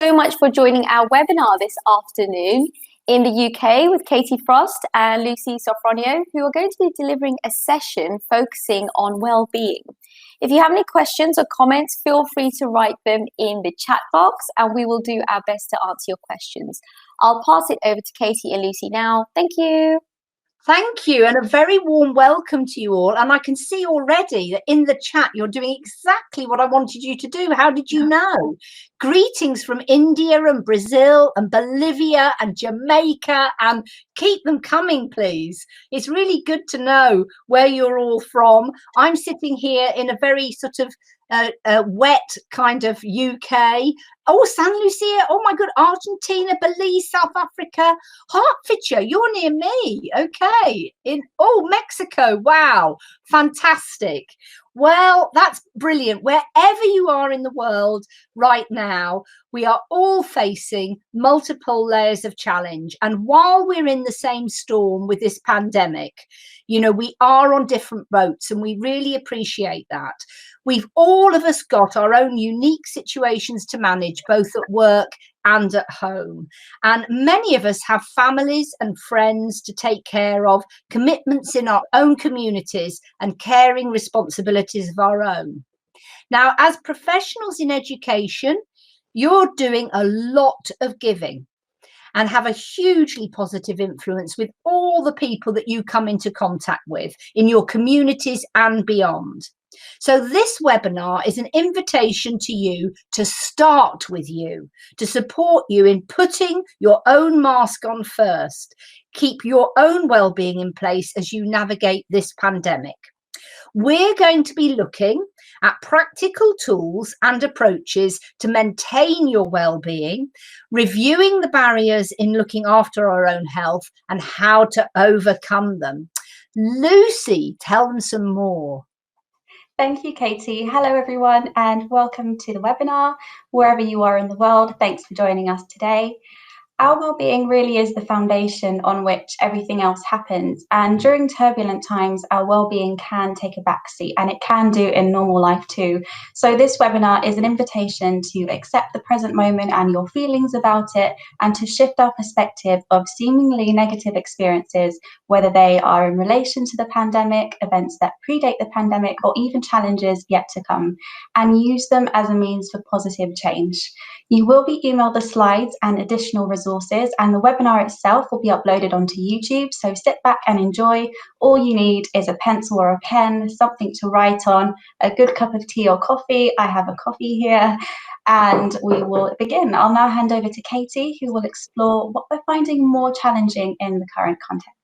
So much for joining our webinar this afternoon in the UK with Katie Frost and Lucy Sofroniou, who are going to be delivering a session focusing on well-being. If you have any questions or comments, feel free to write them in the chat box and we will do our best to answer your questions. I'll pass it over to Katie and Lucy now. Thank you. Thank you, and a very warm welcome to you all. And I can see already that in the chat you're doing exactly what I wanted you to do. How did you know? Greetings from India and Brazil and Bolivia and Jamaica, and keep them coming, please. It's really good to know where you're all from. I'm sitting here in a very sort of wet kind of UK. Oh, San Lucia. Oh my God. Argentina, Belize, South Africa, Hertfordshire. You're near me. Okay. Mexico. Wow. Fantastic. Well, that's brilliant. Wherever you are in the world right now, we are all facing multiple layers of challenge. And while we're in the same storm with this pandemic, we are on different boats, and we really appreciate that. We've all of us got our own unique situations to manage, both at work and at home. And many of us have families and friends to take care of, commitments in our own communities, and caring responsibilities of our own. Now, as professionals in education, you're doing a lot of giving and have a hugely positive influence with all the people that you come into contact with in your communities and beyond. So this webinar is an invitation to you to start with you, to support you in putting your own mask on first. Keep your own well-being in place as you navigate this pandemic. We're going to be looking at practical tools and approaches to maintain your well-being, reviewing the barriers in looking after our own health and how to overcome them. Lucy, tell them some more. Thank you, Katie. Hello, everyone, and welcome to the webinar. Wherever you are in the world, thanks for joining us today. Our well-being really is the foundation on which everything else happens. And during turbulent times, our well-being can take a backseat, and it can do in normal life too. So this webinar is an invitation to accept the present moment and your feelings about it, and to shift our perspective of seemingly negative experiences, whether they are in relation to the pandemic, events that predate the pandemic, or even challenges yet to come, and use them as a means for positive change. You will be emailed the slides and additional resources, and the webinar itself will be uploaded onto YouTube, so sit back and enjoy. All you need is a pencil or a pen, something to write on, a good cup of tea or coffee. I have a coffee here, and we will begin. I'll now hand over to Katie, who will explore what we're finding more challenging in the current context.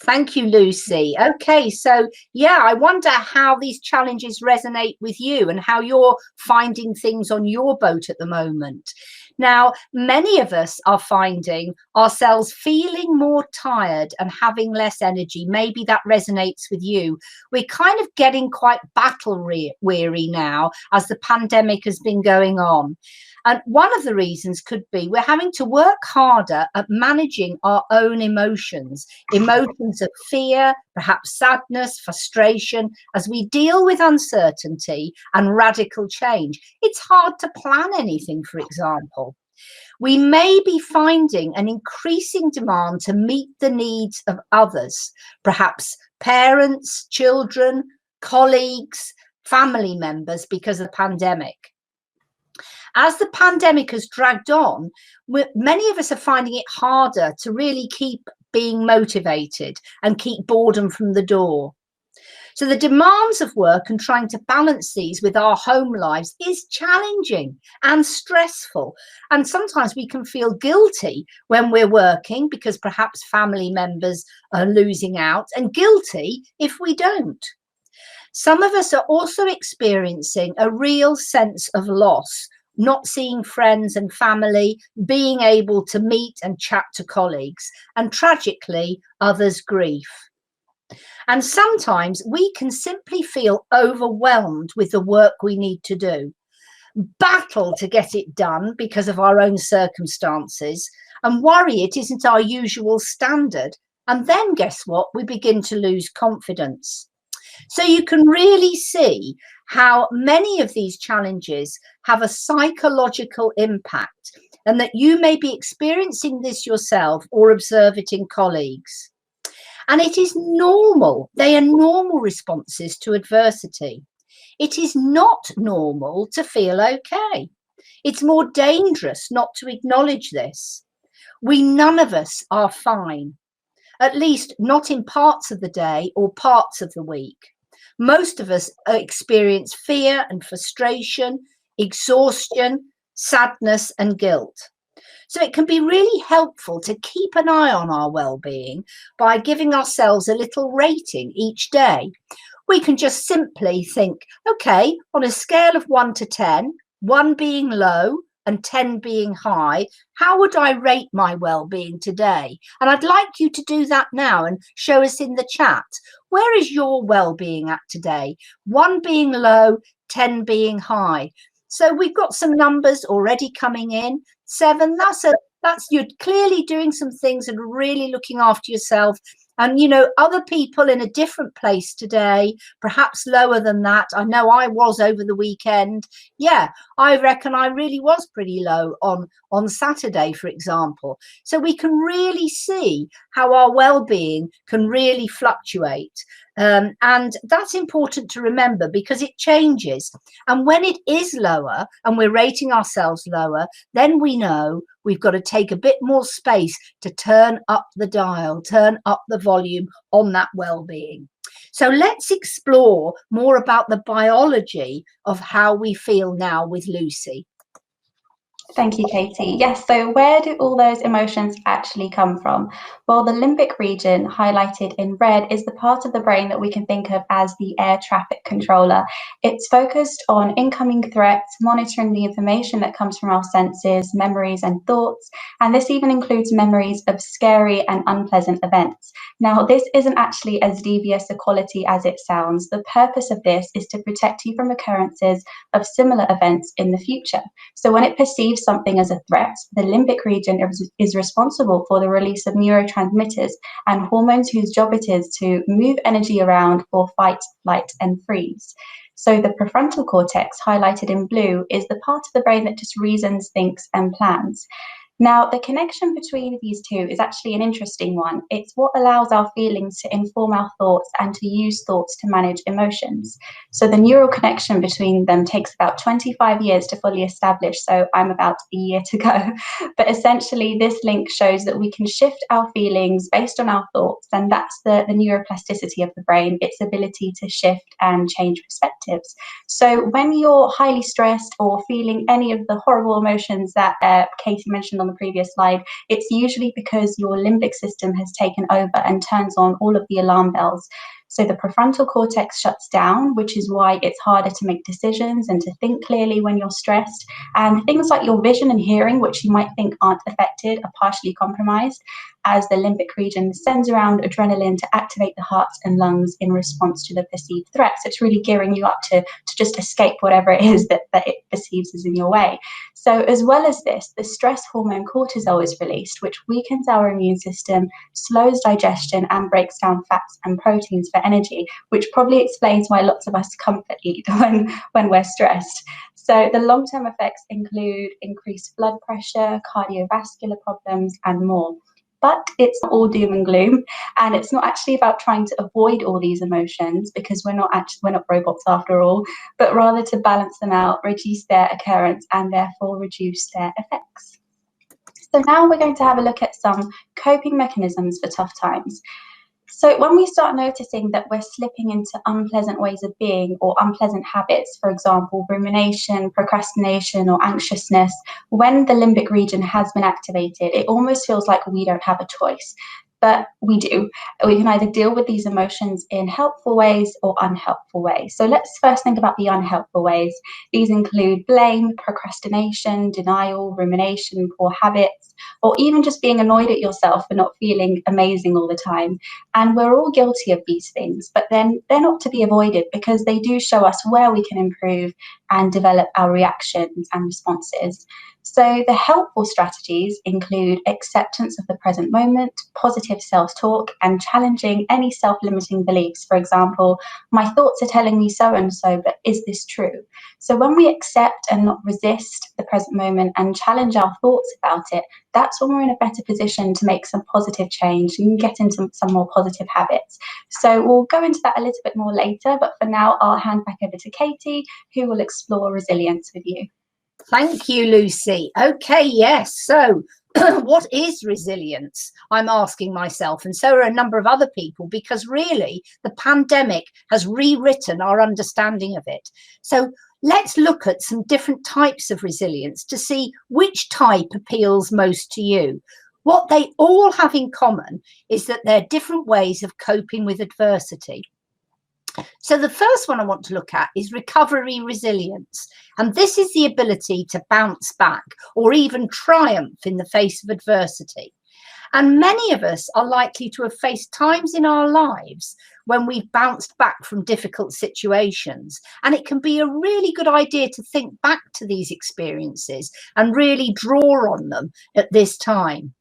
Thank you, Lucy. Okay, so yeah, I wonder how these challenges resonate with you and how you're finding things on your boat at the moment. Now, many of us are finding ourselves feeling more tired and having less energy. Maybe that resonates with you. We're kind of getting quite battle weary now as the pandemic has been going on. And one of the reasons could be we're having to work harder at managing our own emotions of fear, perhaps sadness, frustration, as we deal with uncertainty and radical change. It's hard to plan anything, for example. We may be finding an increasing demand to meet the needs of others, perhaps parents, children, colleagues, family members, because of the pandemic. As the pandemic has dragged on, many of us are finding it harder to really keep being motivated and keep boredom from the door. So the demands of work and trying to balance these with our home lives is challenging and stressful. And sometimes we can feel guilty when we're working because perhaps family members are losing out, and guilty if we don't. Some of us are also experiencing a real sense of loss, not seeing friends and family, being able to meet and chat to colleagues, and tragically, others' grief. And sometimes we can simply feel overwhelmed with the work we need to do, battle to get it done because of our own circumstances, and worry it isn't our usual standard. And then guess what? We begin to lose confidence. So you can really see how many of these challenges have a psychological impact and that you may be experiencing this yourself or observe it in colleagues. And it is normal. They are normal responses to adversity. It is not normal to feel okay. It's more dangerous not to acknowledge this. None of us are fine, at least not in parts of the day or parts of the week. Most of us experience fear and frustration, exhaustion, sadness and guilt. So it can be really helpful to keep an eye on our well-being by giving ourselves a little rating each day. We can just simply think, okay, on a scale of 1 to 10, 1 being low and 10 being high, how would I rate my well-being today? And I'd like you to do that now and show us in the chat. Where is your well-being at today? 1 being low, 10 being high. So we've got some numbers already coming in. 7, that's you're clearly doing some things and really looking after yourself. And, you know, other people in a different place today, perhaps lower than that. I know I was over the weekend. Yeah, I reckon I really was pretty low on Saturday, for example. So we can really see how our well-being can really fluctuate. And that's important to remember because it changes. And when it is lower and we're rating ourselves lower, then we know we've got to take a bit more space to turn up the dial, turn up the volume on that well-being. So let's explore more about the biology of how we feel now with Lucy. Thank you, Katie. Yes, so where do all those emotions actually come from? Well, the limbic region, highlighted in red, is the part of the brain that we can think of as the air traffic controller. It's focused on incoming threats, monitoring the information that comes from our senses, memories and thoughts, and this even includes memories of scary and unpleasant events. Now, this isn't actually as devious a quality as it sounds. The purpose of this is to protect you from occurrences of similar events in the future. So when it perceives something as a threat, the limbic region is responsible for the release of neurotransmitters and hormones whose job it is to move energy around for fight, flight, and freeze. So the prefrontal cortex, highlighted in blue, is the part of the brain that just reasons, thinks, and plans. Now, the connection between these two is actually an interesting one. It's what allows our feelings to inform our thoughts and to use thoughts to manage emotions. So the neural connection between them takes about 25 years to fully establish, so I'm about a year to go. But essentially, this link shows that we can shift our feelings based on our thoughts, and that's the neuroplasticity of the brain, its ability to shift and change perspectives. So when you're highly stressed or feeling any of the horrible emotions that Katie mentioned on the previous slide, it's usually because your limbic system has taken over and turns on all of the alarm bells. So the prefrontal cortex shuts down, which is why it's harder to make decisions and to think clearly when you're stressed. And things like your vision and hearing, which you might think aren't affected, are partially compromised, as the limbic region sends around adrenaline to activate the heart and lungs in response to the perceived threat. So it's really gearing you up to just escape whatever it is that it perceives is in your way. So as well as this, the stress hormone cortisol is released, which weakens our immune system, slows digestion, and breaks down fats and proteins for energy, which probably explains why lots of us comfort eat when we're stressed. So the long-term effects include increased blood pressure, cardiovascular problems, and more. But it's not all doom and gloom, and it's not actually about trying to avoid all these emotions, because we're not robots after all, but rather to balance them out, reduce their occurrence, and therefore reduce their effects. So now we're going to have a look at some coping mechanisms for tough times. So when we start noticing that we're slipping into unpleasant ways of being or unpleasant habits, for example, rumination, procrastination, or anxiousness, when the limbic region has been activated, it almost feels like we don't have a choice. But we do. We can either deal with these emotions in helpful ways or unhelpful ways. So let's first think about the unhelpful ways. These include blame, procrastination, denial, rumination, poor habits, or even just being annoyed at yourself for not feeling amazing all the time. And we're all guilty of these things, but then they're not to be avoided because they do show us where we can improve and develop our reactions and responses. So the helpful strategies include acceptance of the present moment, positive self-talk, and challenging any self-limiting beliefs. For example, my thoughts are telling me so-and-so, but is this true? So when we accept and not resist the present moment and challenge our thoughts about it, that's when we're in a better position to make some positive change and get into some more positive habits. So we'll go into that a little bit more later, but for now, I'll hand back over to Katie, who will explore resilience with you. Thank you, Lucy. Okay, yes. So what is resilience? I'm asking myself, and so are a number of other people, because really the pandemic has rewritten our understanding of it. So let's look at some different types of resilience to see which type appeals most to you. What they all have in common is that they're different ways of coping with adversity. So the first one I want to look at is recovery resilience. And this is the ability to bounce back or even triumph in the face of adversity. And many of us are likely to have faced times in our lives when we've bounced back from difficult situations. And it can be a really good idea to think back to these experiences and really draw on them at this time.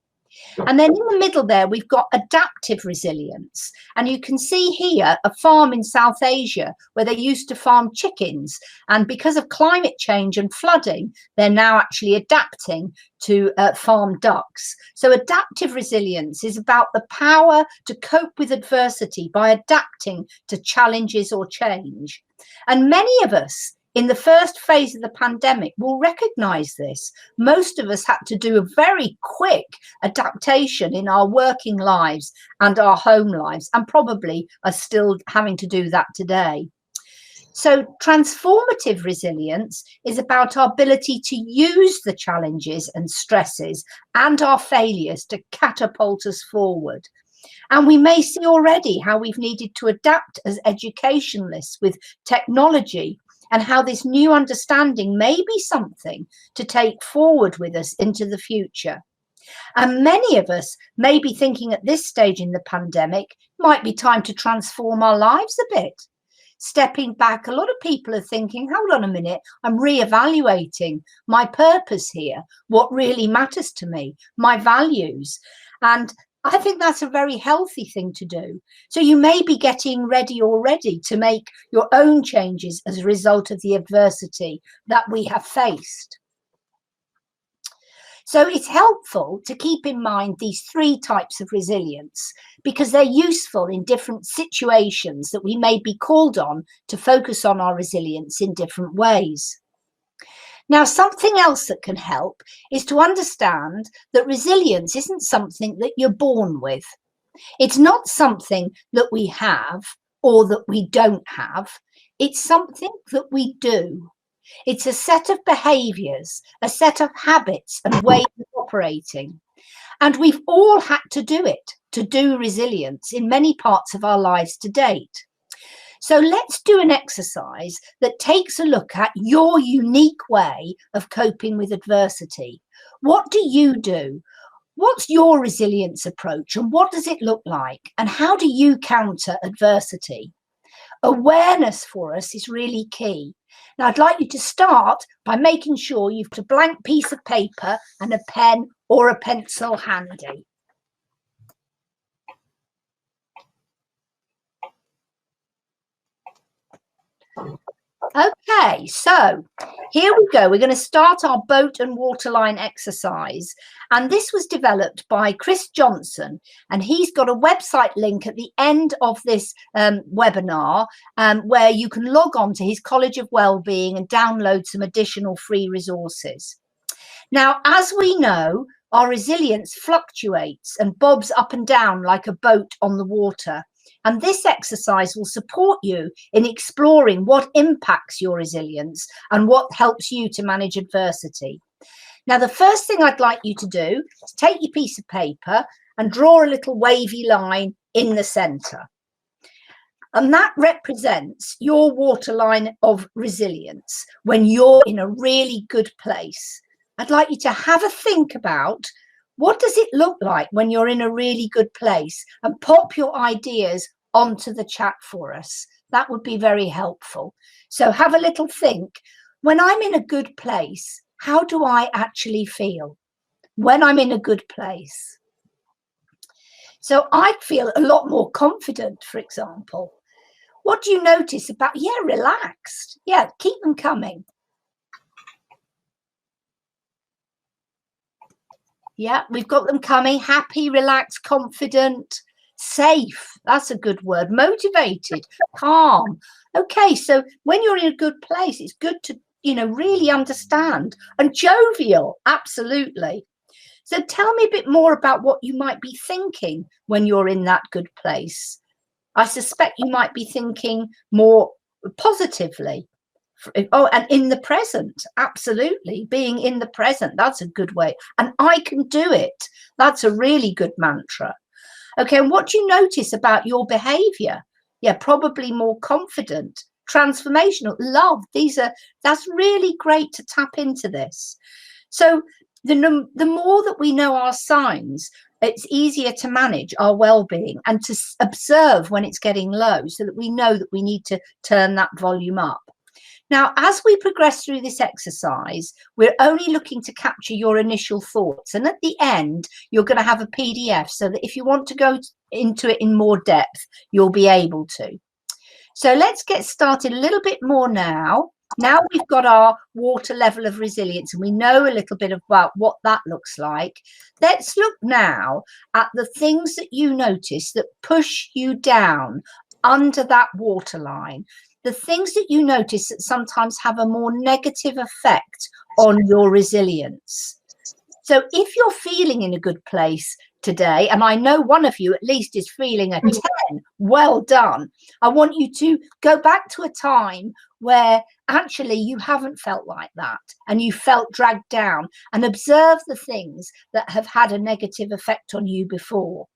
And then in the middle there, we've got adaptive resilience. And you can see here a farm in South Asia where they used to farm chickens. And because of climate change and flooding, they're now actually adapting to farm ducks. So adaptive resilience is about the power to cope with adversity by adapting to challenges or change. And many of us in the first phase of the pandemic will recognise this. Most of us had to do a very quick adaptation in our working lives and our home lives, and probably are still having to do that today. So transformative resilience is about our ability to use the challenges and stresses and our failures to catapult us forward. And we may see already how we've needed to adapt as educationalists with technology, and how this new understanding may be something to take forward with us into the future. And many of us may be thinking at this stage in the pandemic, might be time to transform our lives a bit. Stepping back, a lot of people are thinking, hold on a minute, I'm reevaluating my purpose here, what really matters to me, my values. And I think that's a very healthy thing to do. So you may be getting ready already to make your own changes as a result of the adversity that we have faced. So it's helpful to keep in mind these three types of resilience because they're useful in different situations that we may be called on to focus on our resilience in different ways. Now, something else that can help is to understand that resilience isn't something that you're born with. It's not something that we have or that we don't have. It's something that we do. It's a set of behaviours, a set of habits and ways of operating. And we've all had to do it, to do resilience in many parts of our lives to date. So let's do an exercise that takes a look at your unique way of coping with adversity. What do you do? What's your resilience approach and what does it look like? And how do you counter adversity? Awareness for us is really key. Now, I'd like you to start by making sure you've got a blank piece of paper and a pen or a pencil handy. Okay, so here we go. We're going to start our boat and waterline exercise. And this was developed by Chris Johnson. And he's got a website link at the end of this webinar where you can log on to his College of Wellbeing and download some additional free resources. Now, as we know, our resilience fluctuates and bobs up and down like a boat on the water. And this exercise will support you in exploring what impacts your resilience and what helps you to manage adversity. Now, the first thing I'd like you to do is take your piece of paper and draw a little wavy line in the centre. And that represents your waterline of resilience when you're in a really good place. I'd like you to have a think about what does it look like when you're in a really good place, and pop your ideas onto the chat for us. That would be very helpful. So have a little think. When I'm in a good place, how do I actually feel when I'm in a good place? So I feel a lot more confident, for example. What do you notice about, relaxed. Yeah, keep them coming. Yeah, we've got them coming. Happy, relaxed, confident, safe. That's a good word. Motivated, calm. Okay, so when you're in a good place, it's good to, really understand. And jovial, absolutely. So tell me a bit more about what you might be thinking when you're in that good place. I suspect you might be thinking more positively. Oh, and in the present, absolutely. Being in the present, that's a good way. And I can do it. That's a really good mantra. Okay, and what do you notice about your behavior? Yeah, probably more confident, transformational, love. That's really great to tap into this. So the more that we know our signs, it's easier to manage our well-being and to observe when it's getting low, so that we know that we need to turn that volume up. Now, as we progress through this exercise, we're only looking to capture your initial thoughts. And at the end, you're going to have a PDF, so that if you want to go into it in more depth, you'll be able to. So let's get started a little bit more now. Now we've got our water level of resilience and we know a little bit about what that looks like. Let's look now at the things that you notice that push you down under that waterline. The things that you notice that sometimes have a more negative effect on your resilience. So if you're feeling in a good place today, and I know one of you at least is feeling a 10, well done. I want you to go back to a time where actually you haven't felt like that and you felt dragged down, and observe the things that have had a negative effect on you before.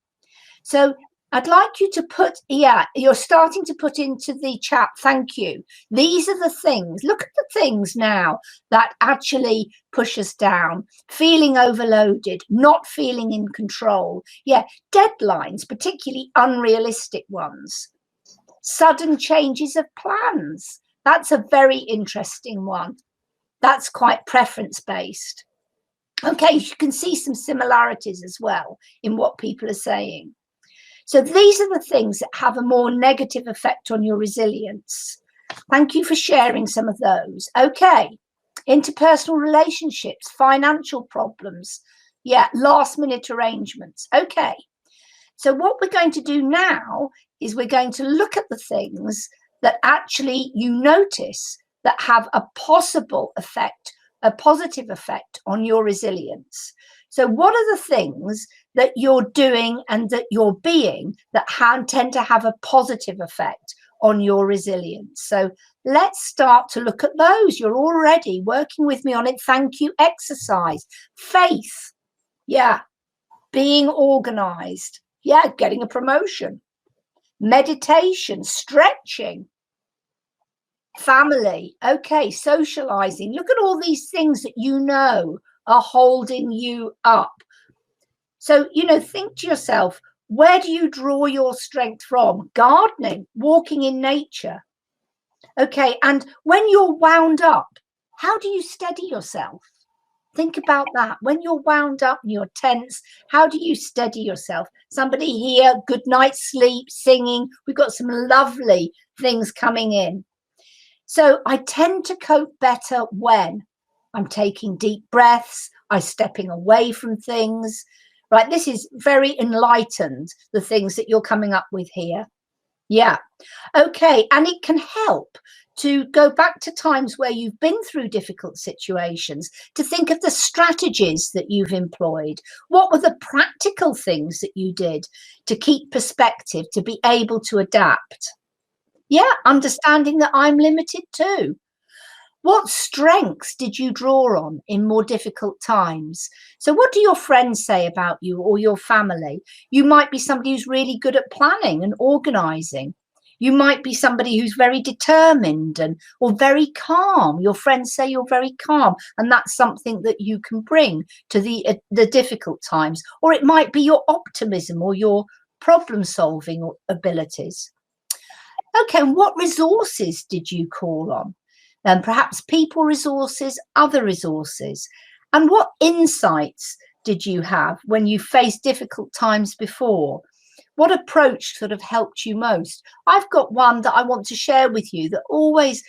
So I'd like you to put, you're starting to put into the chat, thank you. These are the things, look at the things now that actually push us down. Feeling overloaded, not feeling in control. Yeah, deadlines, particularly unrealistic ones. Sudden changes of plans. That's a very interesting one. That's quite preference-based. Okay, you can see some similarities as well in what people are saying. So these are the things that have a more negative effect on your resilience. Thank you for sharing some of those. Okay, interpersonal relationships, financial problems, last minute arrangements. Okay, so what we're going to do now is we're going to look at the things that actually you notice that have a possible effect, a positive effect on your resilience. So what are the things that you're doing and that you're being that tend to have a positive effect on your resilience? So let's start to look at those. You're already working with me on it. Thank you. Exercise, faith, being organized, getting a promotion, meditation, stretching, family, okay, socializing. Look at all these things that you know are holding you up. So, think to yourself, where do you draw your strength from? Gardening, walking in nature. Okay, and when you're wound up, how do you steady yourself? Think about that. When you're wound up and you're tense, how do you steady yourself? Somebody here, good night's sleep, singing. We've got some lovely things coming in. So I tend to cope better when I'm taking deep breaths, I'm stepping away from things. Right, this is very enlightened, the things that you're coming up with here. Yeah, okay, and it can help to go back to times where you've been through difficult situations, to think of the strategies that you've employed. What were the practical things that you did to keep perspective, to be able to adapt? Yeah, understanding that I'm limited too. What strengths did you draw on in more difficult times? So what do your friends say about you or your family? You might be somebody who's really good at planning and organizing. You might be somebody who's very determined or very calm. Your friends say you're very calm, and that's something that you can bring to the difficult times. Or it might be your optimism or your problem-solving abilities. Okay, and what resources did you call on? perhaps people resources, other resources. And what insights did you have when you faced difficult times before? What approach sort of helped you most? I've got one that I want to share with you that always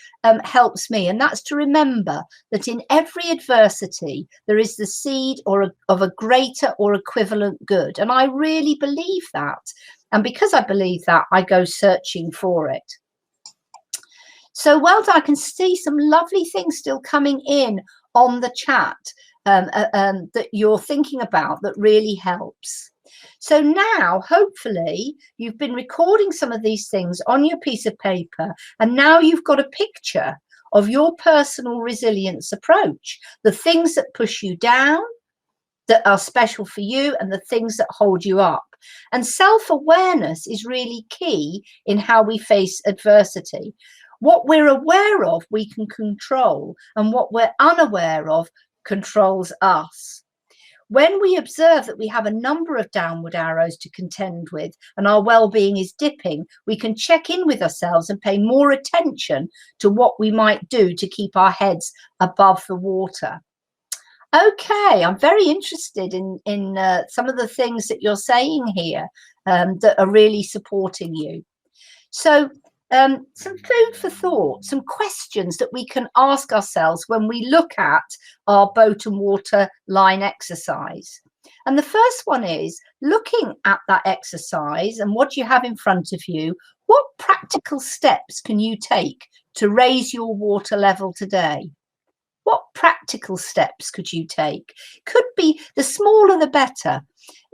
helps me, and that's to remember that in every adversity there is the seed of a greater or equivalent good. And I really believe that. And because I believe that, I go searching for it. So well done. I can see some lovely things still coming in on the chat that you're thinking about that really helps. So now, hopefully, you've been recording some of these things on your piece of paper, and now you've got a picture of your personal resilience approach, the things that push you down, that are special for you, and the things that hold you up. And self-awareness is really key in how we face adversity. What we're aware of, we can control, and what we're unaware of controls us. When we observe that we have a number of downward arrows to contend with and our well-being is dipping, we can check in with ourselves and pay more attention to what we might do to keep our heads above the water. Okay, I'm very interested in some of the things that you're saying here that are really supporting you. So some food for thought, some questions that we can ask ourselves when we look at our boat and water line exercise. And the first one is looking at that exercise and what you have in front of you. What practical steps can you take to raise your water level today? What practical steps could you take? Could be the smaller the better.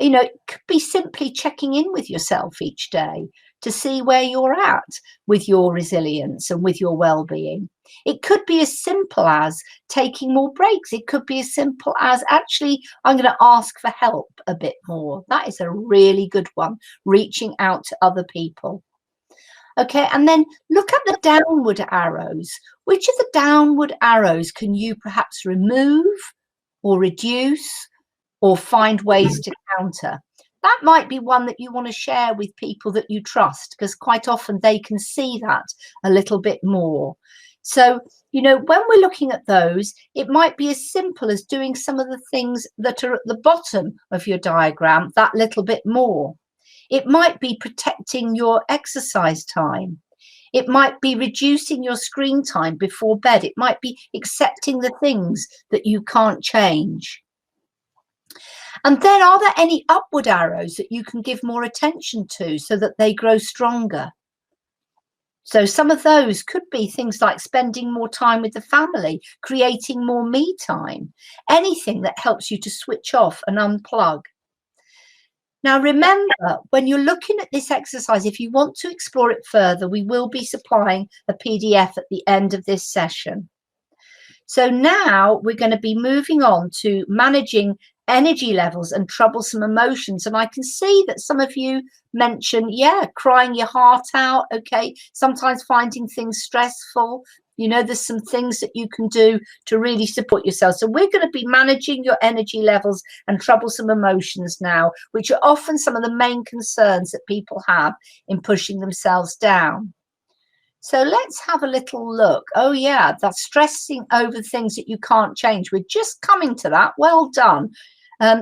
You know, it could be simply checking in with yourself each day to see where you're at with your resilience and with your well-being. It could be as simple as taking more breaks. It could be as simple as, actually, I'm going to ask for help a bit more. That is a really good one, reaching out to other people. Okay, and then look at the downward arrows. Which of the downward arrows can you perhaps remove or reduce or find ways to counter? That might be one that you want to share with people that you trust, because quite often they can see that a little bit more. So, you know, when we're looking at those, it might be as simple as doing some of the things that are at the bottom of your diagram that little bit more. It might be protecting your exercise time. It might be reducing your screen time before bed. It might be accepting the things that you can't change. And then, are there any upward arrows that you can give more attention to so that they grow stronger? So some of those could be things like spending more time with the family, creating more me time, anything that helps you to switch off and unplug. Now, remember, when you're looking at this exercise, if you want to explore it further, we will be supplying a PDF at the end of this session. So now we're going to be moving on to managing energy levels and troublesome emotions. And I can see that some of you mentioned, yeah, crying your heart out. Okay, sometimes finding things stressful. You know, there's some things that you can do to really support yourself. So we're going to be managing your energy levels and troublesome emotions now, which are often some of the main concerns that people have in pushing themselves down. So let's have a little look. Oh yeah, that's stressing over things that you can't change. We're just coming to that. Well done.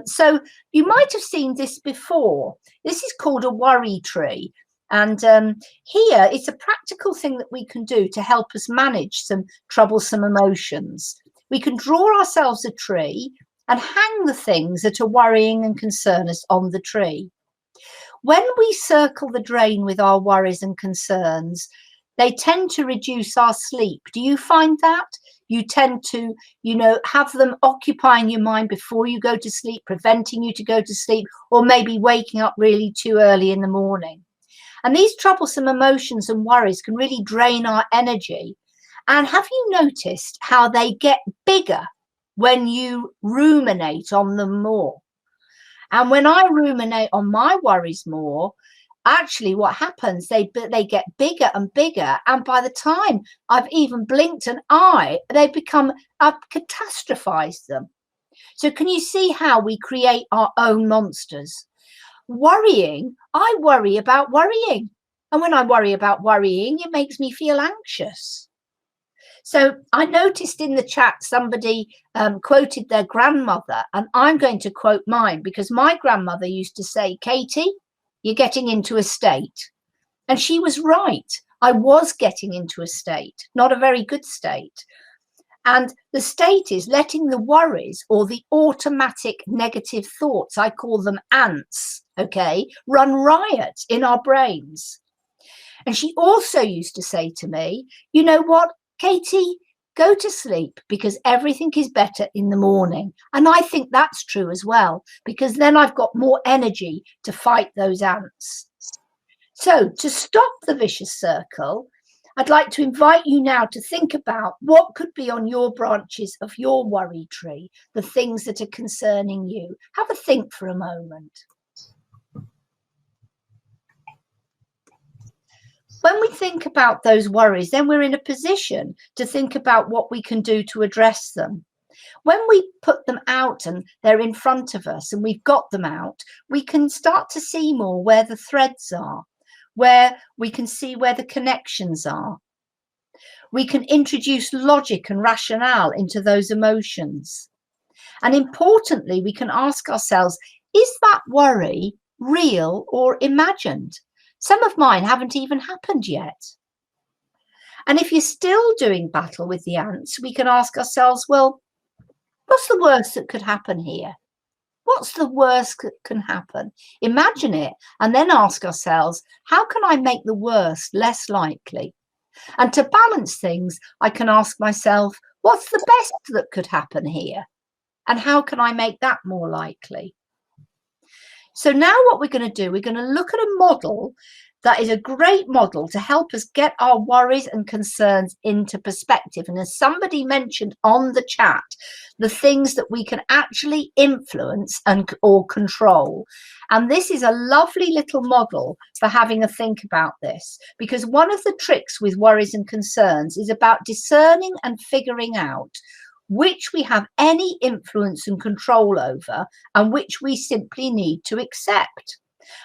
So you might have seen this before. This is called a worry tree. And here it's a practical thing that we can do to help us manage some troublesome emotions. We can draw ourselves a tree and hang the things that are worrying and concern us on the tree. When we circle the drain with our worries and concerns, they tend to reduce our sleep. Do you find that? You tend to, you know, have them occupying your mind before you go to sleep, preventing you to go to sleep, or maybe waking up really too early in the morning. And these troublesome emotions and worries can really drain our energy. And have you noticed how they get bigger when you ruminate on them more? And when I ruminate on my worries more, actually what happens, they get bigger and bigger, and by the time I've even blinked an eye, they become, I've catastrophized them. So can you see how we create our own monsters? Worrying, I worry about worrying, and when I worry about worrying, it makes me feel anxious. So I noticed in the chat somebody quoted their grandmother, and I'm going to quote mine, because my grandmother used to say, Katie, you're getting into a state. And she was right. I was getting into a state, not a very good state. And the state is letting the worries or the automatic negative thoughts, I call them ants, okay, run riot in our brains. And she also used to say to me, you know what, Katie, go to sleep, because everything is better in the morning. And I think that's true as well, because then I've got more energy to fight those ants. So to stop the vicious circle, I'd like to invite you now to think about what could be on your branches of your worry tree, the things that are concerning you. Have a think for a moment. When we think about those worries, then we're in a position to think about what we can do to address them. When we put them out and they're in front of us and we've got them out, we can start to see more where the threads are, where we can see where the connections are. We can introduce logic and rationale into those emotions. And importantly, we can ask ourselves, is that worry real or imagined? Some of mine haven't even happened yet. And if you're still doing battle with the ants, we can ask ourselves, well, what's the worst that could happen here? What's the worst that can happen? Imagine it, and then ask ourselves, how can I make the worst less likely? And to balance things, I can ask myself, what's the best that could happen here? And how can I make that more likely? So now what we're going to do, we're going to look at a model that is a great model to help us get our worries and concerns into perspective. And as somebody mentioned on the chat, the things that we can actually influence or control. And this is a lovely little model for having a think about this, because one of the tricks with worries and concerns is about discerning and figuring out which we have any influence and control over and which we simply need to accept.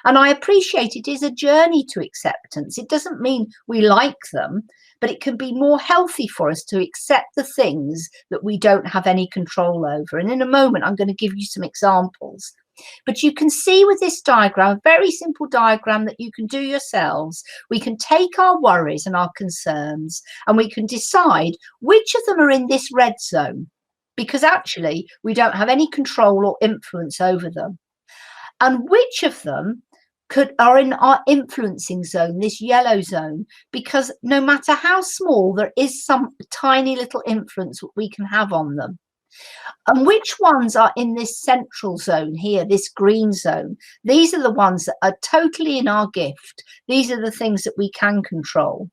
And I appreciate it is a journey to acceptance. It doesn't mean we like them, but it can be more healthy for us to accept the things that we don't have any control over. And in a moment, I'm going to give you some examples. But you can see with this diagram, a very simple diagram that you can do yourselves. We can take our worries and our concerns and we can decide which of them are in this red zone, because actually we don't have any control or influence over them. And which of them are in our influencing zone, this yellow zone, because no matter how small, there is some tiny little influence we can have on them. And which ones are in this central zone here, this green zone? These are the ones that are totally in our gift. These are the things that we can control.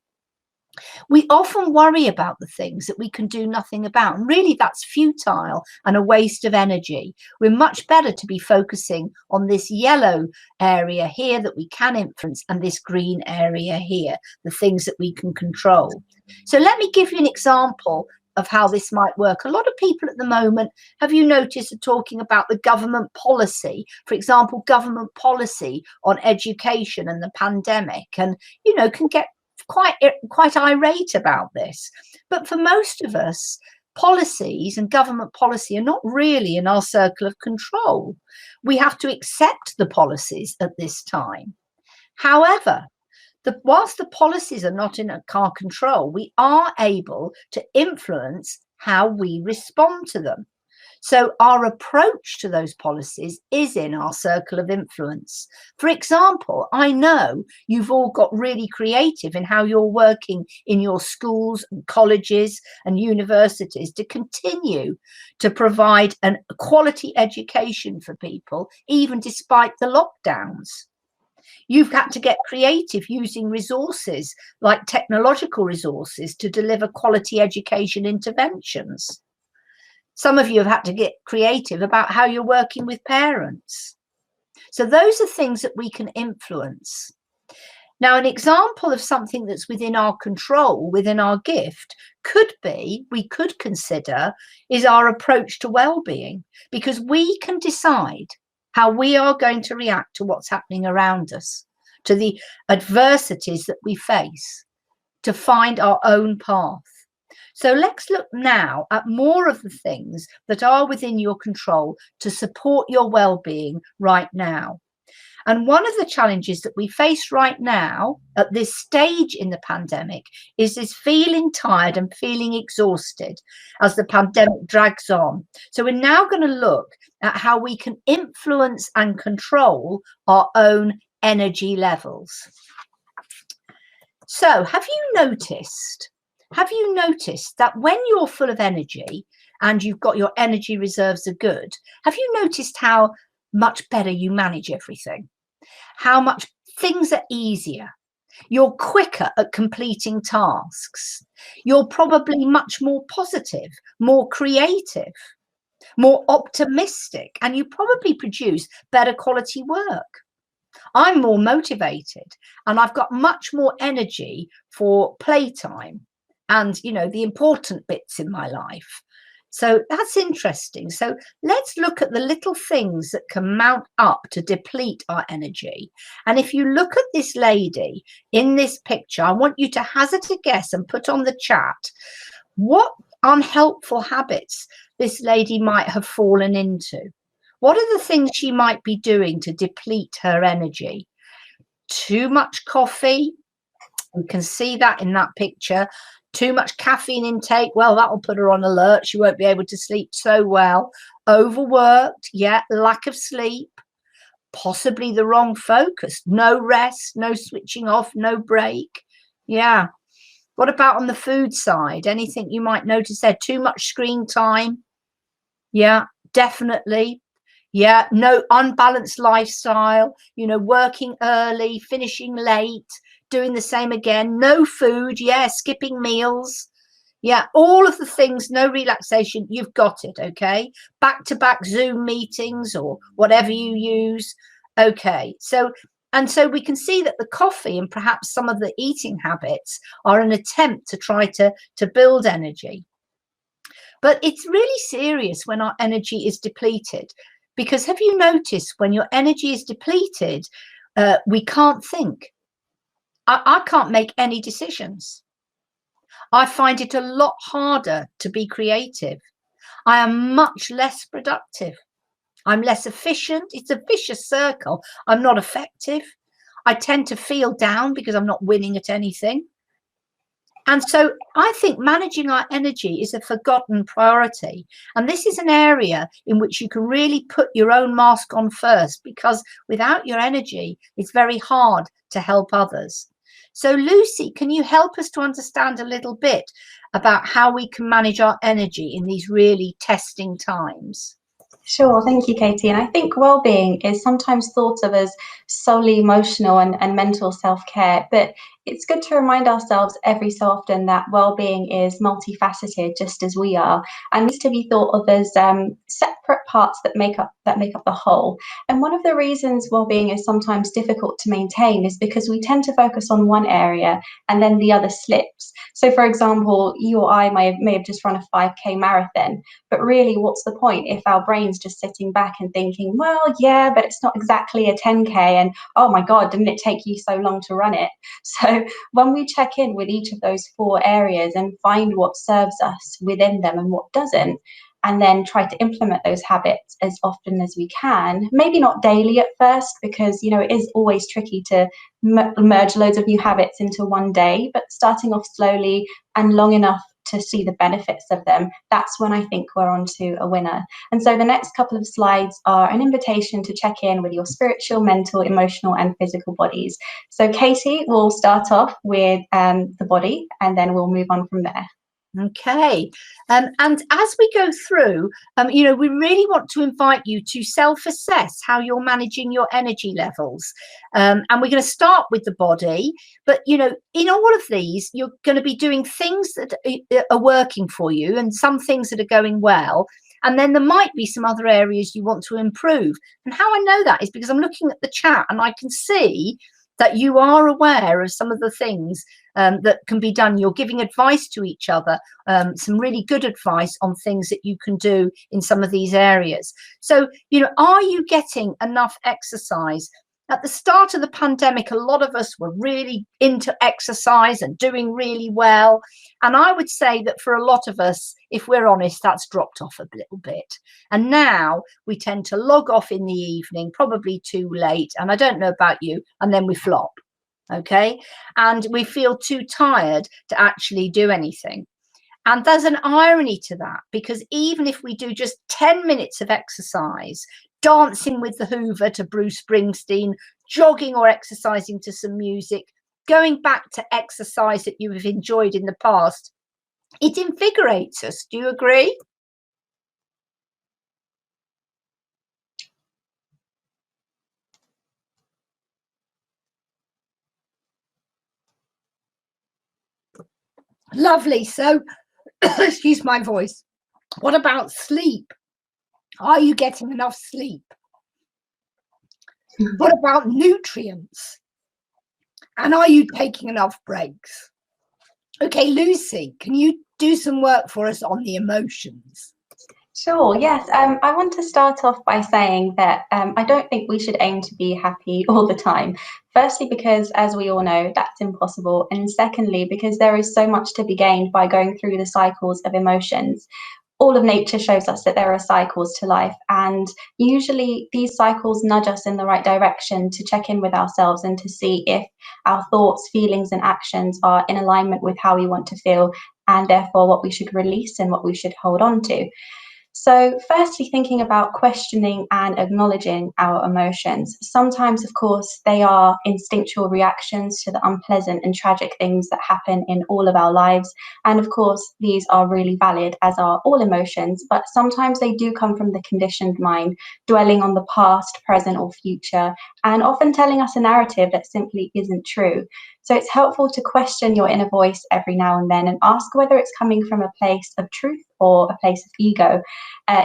We often worry about the things that we can do nothing about. And really, that's futile and a waste of energy. We're much better to be focusing on this yellow area here that we can influence and this green area here, the things that we can control. So let me give you an example of how this might work. A lot of people at the moment, have you noticed, are talking about the government policy, for example, government policy on education and the pandemic, and, you know, can get quite irate about this. But for most of us, policies and government policy are not really in our circle of control. We have to accept the policies at this time. However, whilst the policies are not in our control, we are able to influence how we respond to them. So our approach to those policies is in our circle of influence. For example, I know you've all got really creative in how you're working in your schools and colleges and universities to continue to provide a quality education for people, even despite the lockdowns. You've had to get creative using resources like technological resources to deliver quality education interventions. Some of you have had to get creative about how you're working with parents. So those are things that we can influence. Now, an example of something that's within our control, within our gift, we could consider, is our approach to well-being, because we can decide how we are going to react to what's happening around us, to the adversities that we face, to find our own path. So let's look now at more of the things that are within your control to support your well-being right now. And one of the challenges that we face right now at this stage in the pandemic is this feeling tired and feeling exhausted as the pandemic drags on. So we're now going to look at how we can influence and control our own energy levels. So have you noticed that when you're full of energy and you've got your energy reserves are good, have you noticed how much better you manage everything? How much things are easier? You're quicker at completing tasks. You're probably much more positive, more creative, more optimistic, and you probably produce better quality work. I'm more motivated and I've got much more energy for playtime and, you know, the important bits in my life. So that's interesting. So let's look at the little things that can mount up to deplete our energy. And if you look at this lady in this picture, I want you to hazard a guess and put on the chat what unhelpful habits this lady might have fallen into. What are the things she might be doing to deplete her energy? Too much coffee. You can see that in that picture. Too much caffeine intake. Well, that will put her on alert. She won't be able to sleep so well. Overworked. Yeah. Lack of sleep. Possibly the wrong focus. No rest. No switching off. No break. Yeah. What about on the food side? Anything you might notice there? Too much screen time. Yeah, definitely. Yeah, no, unbalanced lifestyle, you know, working early, finishing late, doing the same again, no food, yeah, skipping meals. Yeah, all of the things, no relaxation, you've got it, okay? Back-to-back Zoom meetings or whatever you use. Okay, so we can see that the coffee and perhaps some of the eating habits are an attempt to try to build energy. But it's really serious when our energy is depleted. Because have you noticed when your energy is depleted, we can't think. I can't make any decisions. I find it a lot harder to be creative. I am much less productive. I'm less efficient. It's a vicious circle. I'm not effective. I tend to feel down because I'm not winning at anything. And so I think managing our energy is a forgotten priority. And this is an area in which you can really put your own mask on first, because without your energy, it's very hard to help others. So Lucy, can you help us to understand a little bit about how we can manage our energy in these really testing times? Sure, thank you, Katie. And I think well-being is sometimes thought of as solely emotional and mental self-care, but it's good to remind ourselves every so often that well-being is multifaceted, just as we are, and needs to be thought of as separate parts that make up the whole. And one of the reasons well-being is sometimes difficult to maintain is because we tend to focus on one area and then the other slips. So, for example, you or I may have just run a 5K marathon, but really, what's the point if our brain's just sitting back and thinking, well, yeah, but it's not exactly a 10K, and oh my God, didn't it take you so long to run it? So when we check in with each of those 4 areas and find what serves us within them and what doesn't, and then try to implement those habits as often as we can, maybe not daily at first, because, you know, it is always tricky to merge loads of new habits into one day, but starting off slowly and long enough to see the benefits of them, that's when I think we're on to a winner. And so the next couple of slides are an invitation to check in with your spiritual, mental, emotional, and physical bodies. So Katie will start off with the body, and then we'll move on from there. Okay, and as we go through, you know, we really want to invite you to self-assess how you're managing your energy levels, and we're going to start with the body. But, you know, in all of these, you're going to be doing things that are working for you and some things that are going well. And then there might be some other areas you want to improve. And how I know that is because I'm looking at the chat and I can see that you are aware of some of the things that can be done. You're giving advice to each other, some really good advice on things that you can do in some of these areas. So, you know, are you getting enough exercise? At the start of the pandemic, a lot of us were really into exercise and doing really well. And I would say that for a lot of us, if we're honest, that's dropped off a little bit. And now we tend to log off in the evening, probably too late. And I don't know about you, and then we flop. Okay. And we feel too tired to actually do anything. And there's an irony to that, because even if we do just 10 minutes of exercise, dancing with the Hoover to Bruce Springsteen, jogging or exercising to some music, going back to exercise that you have enjoyed in the past, it invigorates us. Do you agree? Lovely. So, excuse my voice. What about sleep? Are you getting enough sleep? What about nutrients? And are you taking enough breaks? Okay, Lucy, can you do some work for us on the emotions? Sure, yes. I want to start off by saying that I don't think we should aim to be happy all the time. Firstly, because as we all know, that's impossible. And secondly, because there is so much to be gained by going through the cycles of emotions. All of nature shows us that there are cycles to life, and usually these cycles nudge us in the right direction to check in with ourselves and to see if our thoughts, feelings, and actions are in alignment with how we want to feel, and therefore what we should release and what we should hold on to. So firstly, thinking about questioning and acknowledging our emotions. Sometimes, of course, they are instinctual reactions to the unpleasant and tragic things that happen in all of our lives. And of course, these are really valid, as are all emotions, but sometimes they do come from the conditioned mind, dwelling on the past, present, or future, and often telling us a narrative that simply isn't true. So it's helpful to question your inner voice every now and then and ask whether it's coming from a place of truth or a place of ego.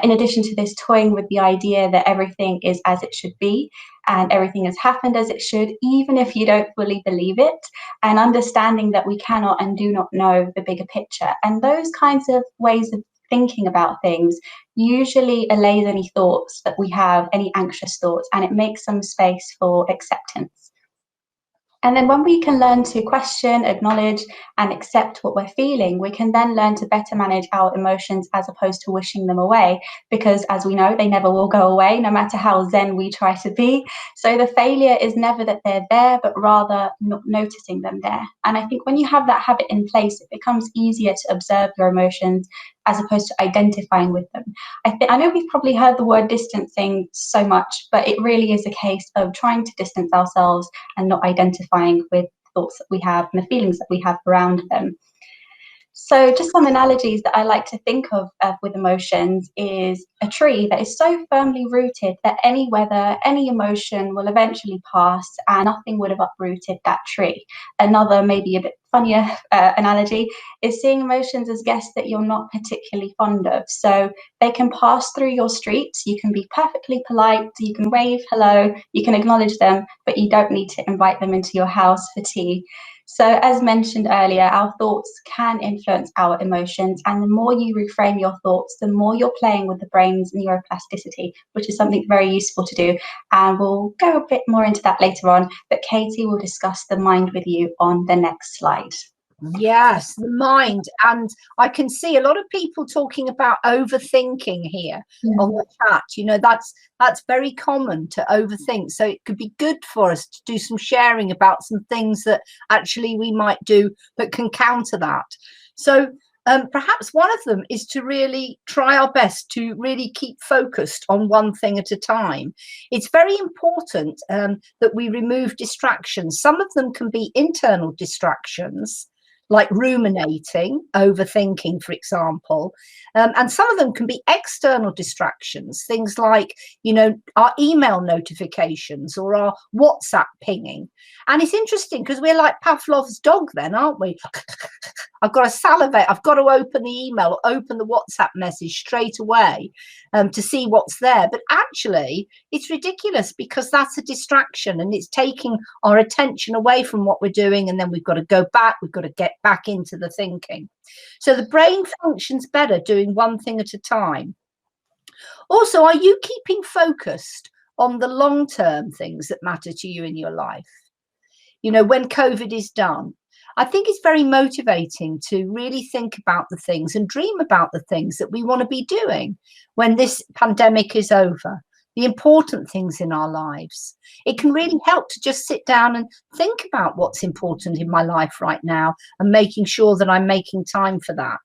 In addition to this, toying with the idea that everything is as it should be and everything has happened as it should, even if you don't fully believe it, and understanding that we cannot and do not know the bigger picture. And those kinds of ways of thinking about things usually allays any thoughts that we have, any anxious thoughts, and it makes some space for acceptance. And then when we can learn to question, acknowledge, and accept what we're feeling, we can then learn to better manage our emotions as opposed to wishing them away, because as we know, they never will go away, no matter how zen we try to be. So the failure is never that they're there, but rather not noticing them there. And I think when you have that habit in place, it becomes easier to observe your emotions as opposed to identifying with them. I know we've probably heard the word distancing so much, but it really is a case of trying to distance ourselves and not identifying with thoughts that we have and the feelings that we have around them. So just some analogies that I like to think of with emotions is a tree that is so firmly rooted that any weather, any emotion will eventually pass and nothing would have uprooted that tree. Another, maybe a bit funnier analogy is seeing emotions as guests that you're not particularly fond of. So they can pass through your streets, you can be perfectly polite, you can wave hello, you can acknowledge them, but you don't need to invite them into your house for tea. So as mentioned earlier, our thoughts can influence our emotions, and the more you reframe your thoughts, the more you're playing with the brain's neuroplasticity, which is something very useful to do. And we'll go a bit more into that later on, but Katie will discuss the mind with you on the next slide. Yes, the mind. And I can see a lot of people talking about overthinking here on the chat. You know, that's very common to overthink. So it could be good for us to do some sharing about some things that actually we might do that can counter that. So perhaps one of them is to really try our best to really keep focused on one thing at a time. It's very important that we remove distractions. Some of them can be internal distractions, like ruminating, overthinking, for example. And some of them can be external distractions, things like, you know, our email notifications or our WhatsApp pinging. And it's interesting because we're like Pavlov's dog then, aren't we? I've got to salivate, I've got to open the email or open the WhatsApp message straight away to see what's there. But actually, it's ridiculous because that's a distraction and it's taking our attention away from what we're doing. And then we've got to go back, we've got to get back into the thinking. So the brain functions better doing one thing at a time. Also, are you keeping focused on the long-term things that matter to you in your life. You know, when COVID is done, I think it's very motivating to really think about the things and dream about the things that we want to be doing when this pandemic is over, the important things in our lives. It can really help to just sit down and think about what's important in my life right now and making sure that I'm making time for that.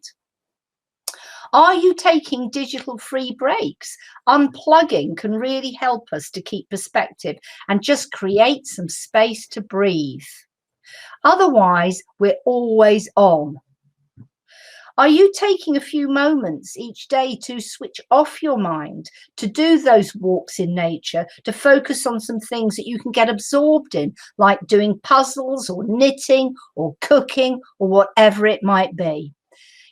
Are you taking digital-free breaks? Unplugging can really help us to keep perspective and just create some space to breathe. Otherwise, we're always on. Are you taking a few moments each day to switch off your mind, to do those walks in nature, to focus on some things that you can get absorbed in, like doing puzzles or knitting or cooking or whatever it might be?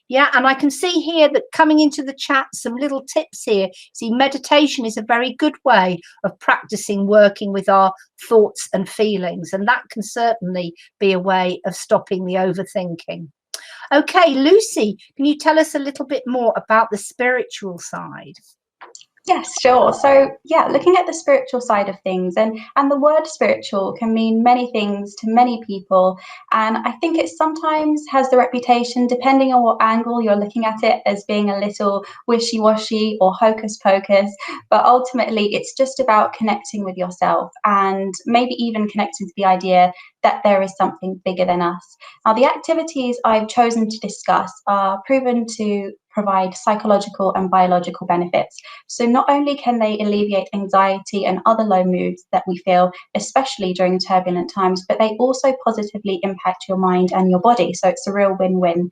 Yeah, and I can see here that coming into the chat, some little tips here. See, meditation is a very good way of practicing working with our thoughts and feelings, and that can certainly be a way of stopping the overthinking. Okay, Lucy, can you tell us a little bit more about the spiritual side? Yes, sure. So yeah, looking at the spiritual side of things, and the word spiritual can mean many things to many people. And I think it sometimes has the reputation, depending on what angle you're looking at it, as being a little wishy-washy or hocus pocus. But ultimately, it's just about connecting with yourself and maybe even connecting to the idea that there is something bigger than us. Now, the activities I've chosen to discuss are proven to provide psychological and biological benefits. So not only can they alleviate anxiety and other low moods that we feel, especially during turbulent times, but they also positively impact your mind and your body. So it's a real win-win.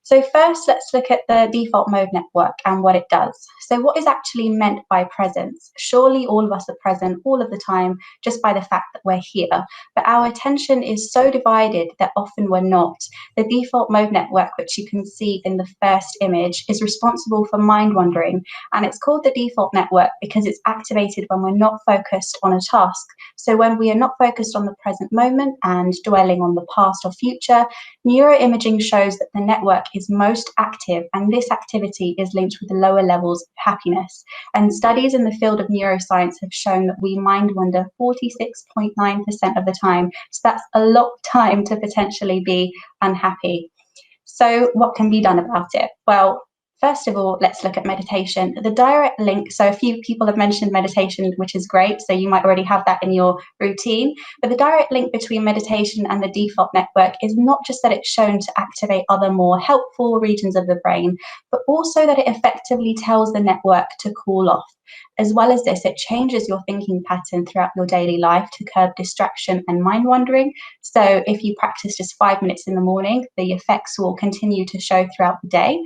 So first, let's look at the default mode network and what it does. So what is actually meant by presence? Surely all of us are present all of the time just by the fact that we're here, but our attention is so divided that often we're not. The default mode network, which you can see in the first image, is responsible for mind wandering, and it's called the default network because it's activated when we're not focused on a task. So when we are not focused on the present moment and dwelling on the past or future, neuroimaging shows that the network is most active, and this activity is linked with the lower levels of happiness. And studies in the field of neuroscience have shown that we mind wander 46.9% of the time. So that's a lot of time to potentially be unhappy. So what can be done about it? Well, first of all, let's look at meditation. The direct link, so a few people have mentioned meditation, which is great, so you might already have that in your routine, but the direct link between meditation and the default network is not just that it's shown to activate other more helpful regions of the brain, but also that it effectively tells the network to cool off. As well as this, it changes your thinking pattern throughout your daily life to curb distraction and mind wandering. So if you practice just 5 minutes in the morning, the effects will continue to show throughout the day.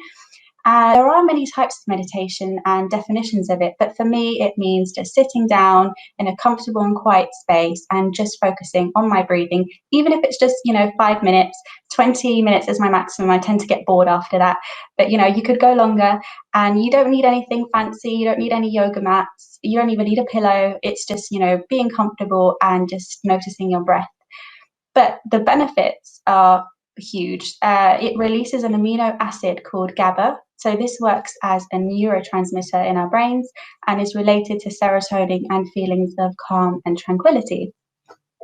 There are many types of meditation and definitions of it, but for me, it means just sitting down in a comfortable and quiet space and just focusing on my breathing, even if it's just, 5 minutes, 20 minutes is my maximum. I tend to get bored after that, but you could go longer, and you don't need anything fancy. You don't need any yoga mats. You don't even need a pillow. It's just, being comfortable and just noticing your breath. But the benefits are huge. It releases an amino acid called GABA. So this works as a neurotransmitter in our brains and is related to serotonin and feelings of calm and tranquility.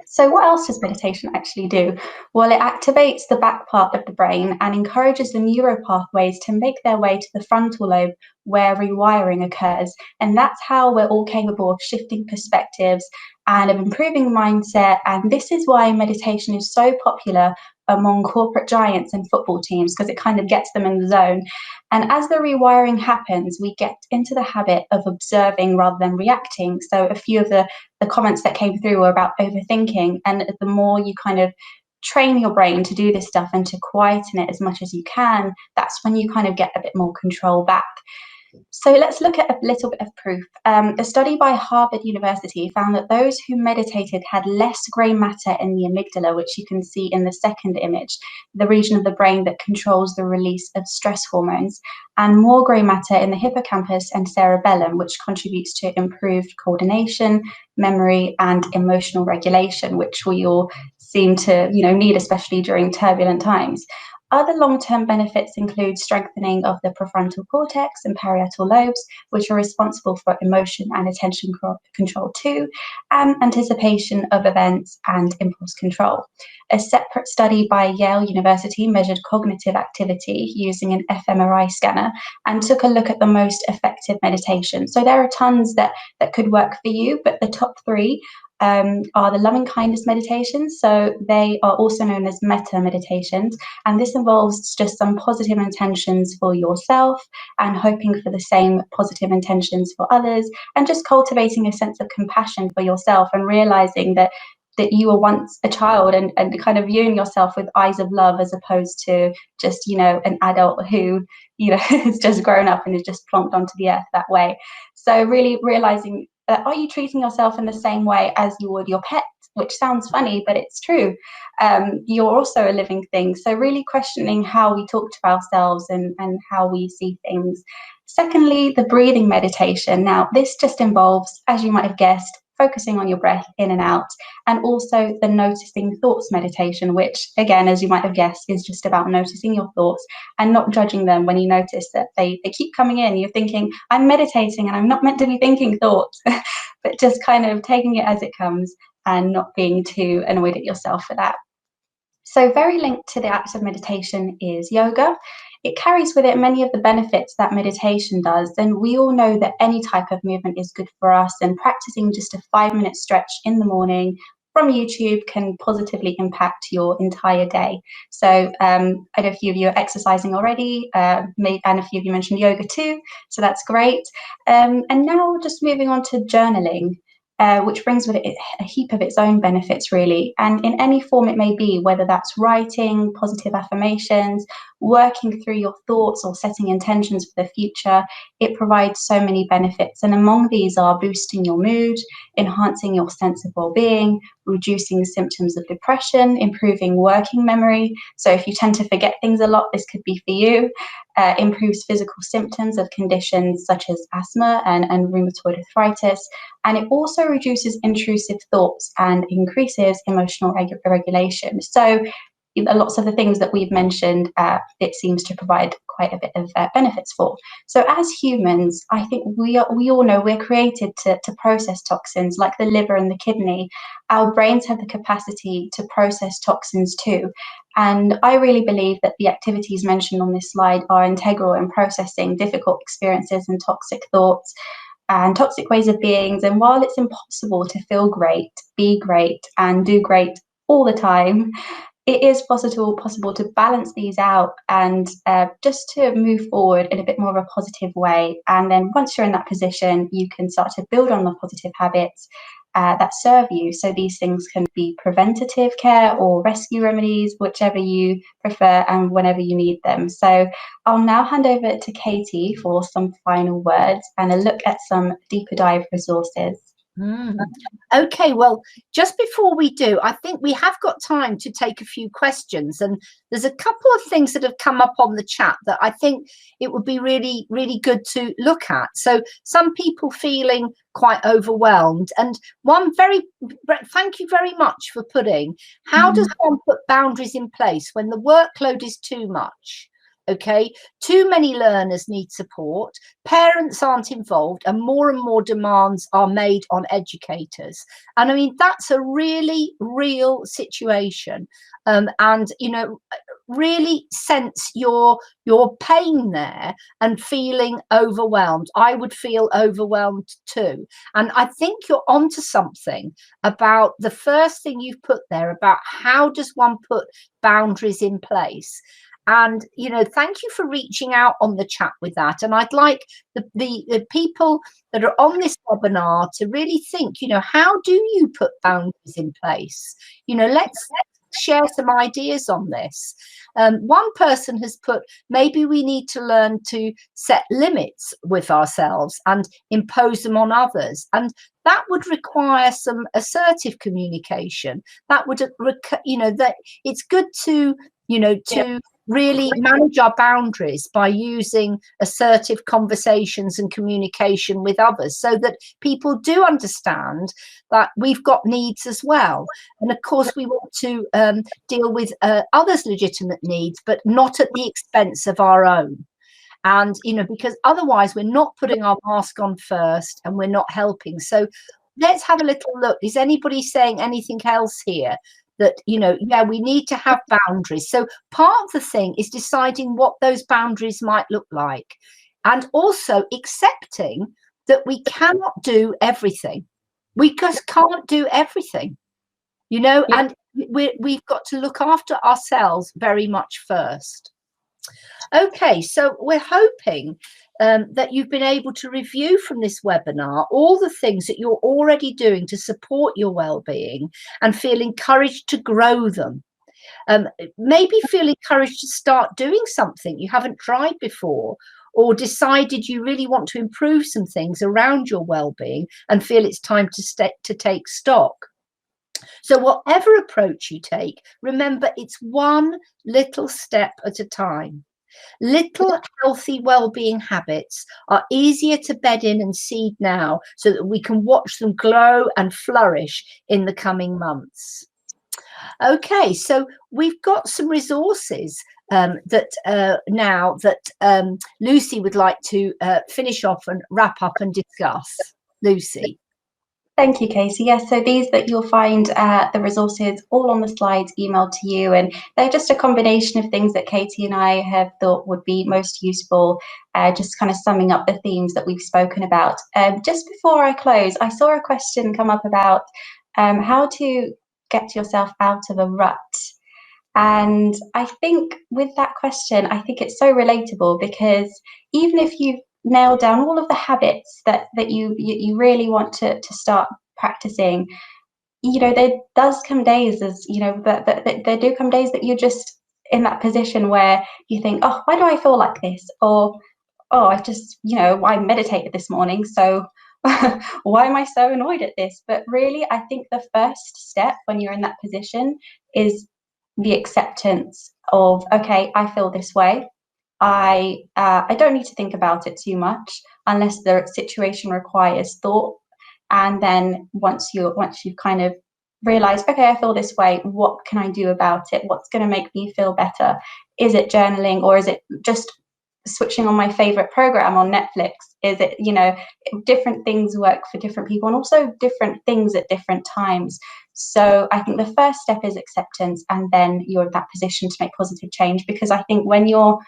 So what else does meditation actually do? Well, it activates the back part of the brain and encourages the neural pathways to make their way to the frontal lobe where rewiring occurs. And that's how we're all capable of shifting perspectives and of improving mindset. And this is why meditation is so popular among corporate giants and football teams, because it kind of gets them in the zone. And as the rewiring happens, we get into the habit of observing rather than reacting. So a few of the comments that came through were about overthinking. And the more you kind of train your brain to do this stuff and to quieten it as much as you can, that's when you kind of get a bit more control back. So let's look at a little bit of proof. A study by Harvard University found that those who meditated had less grey matter in the amygdala, which you can see in the second image, the region of the brain that controls the release of stress hormones, and more grey matter in the hippocampus and cerebellum, which contributes to improved coordination, memory, and emotional regulation, which we all seem to need, especially during turbulent times. Other long-term benefits include strengthening of the prefrontal cortex and parietal lobes, which are responsible for emotion and attention control too, and anticipation of events and impulse control. A separate study by Yale University measured cognitive activity using an fMRI scanner and took a look at the most effective meditation. So there are tons that could work for you, but the top three are the loving kindness meditations. So they are also known as metta meditations, and this involves just some positive intentions for yourself and hoping for the same positive intentions for others, and just cultivating a sense of compassion for yourself and realizing that you were once a child, and kind of viewing yourself with eyes of love as opposed to just, you know, an adult who, you know, has just grown up and is just plonked onto the earth that way. So really realizing, are you treating yourself in the same way as you would your pet? Which sounds funny, but it's true. You're also a living thing. So really questioning how we talk to ourselves and how we see things. Secondly, the breathing meditation. Now, this just involves, as you might have guessed, focusing on your breath in and out, and also the noticing thoughts meditation, which again, as you might have guessed, is just about noticing your thoughts and not judging them when you notice that they keep coming in. You're thinking, I'm meditating and I'm not meant to be thinking thoughts, but just kind of taking it as it comes and not being too annoyed at yourself for that. So very linked to the act of meditation is yoga. It carries with it many of the benefits that meditation does, and we all know that any type of movement is good for us, and practicing just a 5-minute stretch in the morning from YouTube can positively impact your entire day. So I know a few of you are exercising already, and a few of you mentioned yoga too, so that's great. And now just moving on to journaling. Which brings with it a heap of its own benefits, really. And in any form it may be, whether that's writing, positive affirmations, working through your thoughts, or setting intentions for the future, it provides so many benefits. And among these are boosting your mood, enhancing your sense of well-being, reducing symptoms of depression, improving working memory. So if you tend to forget things a lot, this could be for you. Improves physical symptoms of conditions such as asthma and rheumatoid arthritis. And it also reduces intrusive thoughts and increases emotional regulation. So lots of the things that we've mentioned, it seems to provide quite a bit of benefits for. So as humans, I think we all know we're created to process toxins, like the liver and the kidney. Our brains have the capacity to process toxins too. And I really believe that the activities mentioned on this slide are integral in processing difficult experiences and toxic thoughts and toxic ways of being. And while it's impossible to feel great, be great, and do great all the time, it is possible to balance these out and just to move forward in a bit more of a positive way. And then once you're in that position, you can start to build on the positive habits that serve you. So these things can be preventative care or rescue remedies, whichever you prefer and whenever you need them. So I'll now hand over to Katie for some final words and a look at some deeper dive resources. Okay, well, just before we do, I think we have got time to take a few questions, and there's a couple of things that have come up on the chat that I think it would be really, really good to look at. So some people feeling quite overwhelmed, and thank you very much for putting, how does one put boundaries in place when the workload is too much? Okay, too many learners need support, parents aren't involved, and more demands are made on educators. And I mean, that's a really real situation. And, you know, really sense your pain there and feeling overwhelmed. I would feel overwhelmed too. And I think you're onto something about the first thing you've put there about how does one put boundaries in place. And, you know, thank you for reaching out on the chat with that. And I'd like the people that are on this webinar to really think, you know, how do you put boundaries in place? You know, let's share some ideas on this. One person has put, maybe we need to learn to set limits with ourselves and impose them on others. And that would require some assertive communication. That would, you know, that it's good to, you know, to really manage our boundaries by using assertive conversations and communication with others, so that people do understand that we've got needs as well. And of course, we want to deal with others' legitimate needs, but not at the expense of our own. And, you know, because otherwise we're not putting our mask on first and we're not helping. So let's have a little look. Is anybody saying anything else here? That, you know, yeah, we need to have boundaries. So part of the thing is deciding what those boundaries might look like, and also accepting that we cannot do everything. We just can't do everything, you know, and we've got to look after ourselves very much first. Okay, so we're hoping that you've been able to review from this webinar all the things that you're already doing to support your well-being and feel encouraged to grow them. Maybe feel encouraged to start doing something you haven't tried before, or decided you really want to improve some things around your well-being and feel it's time to take stock. So whatever approach you take, remember it's one little step at a time. Little healthy well-being habits are easier to bed in and seed now, so that we can watch them grow and flourish in the coming months. Okay, so we've got some resources now that Lucy would like to finish off and wrap up and discuss. Lucy. Thank you, Katie. Yes, so these that you'll find the resources all on the slides emailed to you, and they're just a combination of things that Katie and I have thought would be most useful, just kind of summing up the themes that we've spoken about. Just before I close, I saw a question come up about how to get yourself out of a rut. And I think with that question, I think it's so relatable, because even if you've nailed down all of the habits that you really want to start practicing, you know, there does come days, as you know, but there do come days that you're just in that position where you think, oh, why do I feel like this? Or, oh, I just, you know, I meditated this morning, so why am I so annoyed at this? But really, I think the first step when you're in that position is the acceptance of, okay, I feel this way. I don't need to think about it too much unless the situation requires thought. And then once you've kind of realized, okay, I feel this way, what can I do about it? What's going to make me feel better? Is it journaling, or is it just switching on my favorite program on Netflix? Is it, you know, different things work for different people, and also different things at different times. So I think the first step is acceptance, and then you're in that position to make positive change. Because I think when you're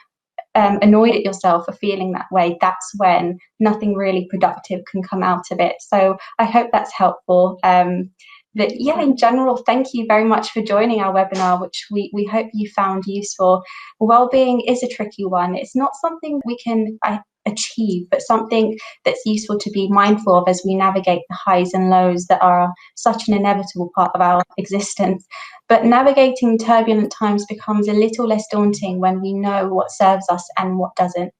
annoyed at yourself for feeling that way, that's when nothing really productive can come out of it. So I hope that's helpful. But yeah, in general, thank you very much for joining our webinar, which we hope you found useful. Wellbeing is a tricky one. It's not something we can achieve, but something that's useful to be mindful of as we navigate the highs and lows that are such an inevitable part of our existence. But navigating turbulent times becomes a little less daunting when we know what serves us and what doesn't.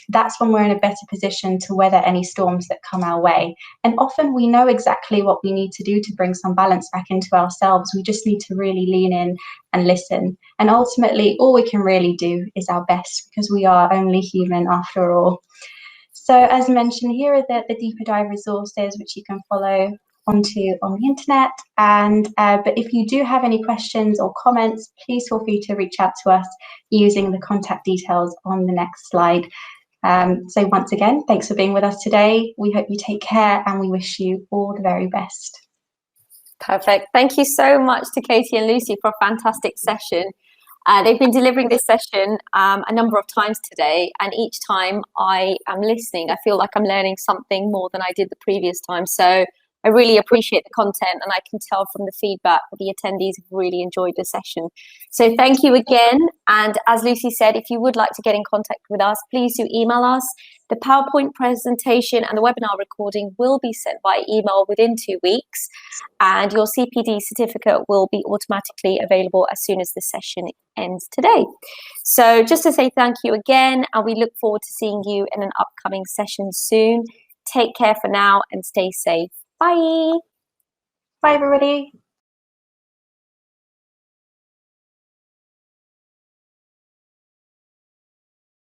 That's when we're in a better position to weather any storms that come our way. And often we know exactly what we need to do to bring some balance back into ourselves. We just need to really lean in and listen. And ultimately, all we can really do is our best, because we are only human after all. So as mentioned, here are the deeper dive resources which you can follow on the internet. And but if you do have any questions or comments, please feel free to reach out to us using the contact details on the next slide. So once again, thanks for being with us today. We hope you take care, and we wish you all the very best. Perfect. Thank you so much to Katie and Lucy for a fantastic session. They've been delivering this session a number of times today, and each time I am listening, I feel like I'm learning something more than I did the previous time. So I really appreciate the content, and I can tell from the feedback that the attendees have really enjoyed the session. So thank you again. And as Lucy said, if you would like to get in contact with us, please do email us. The PowerPoint presentation and the webinar recording will be sent by email within 2 weeks, and your CPD certificate will be automatically available as soon as the session ends today. So just to say thank you again, and we look forward to seeing you in an upcoming session soon. Take care for now and stay safe. Bye. Bye, everybody.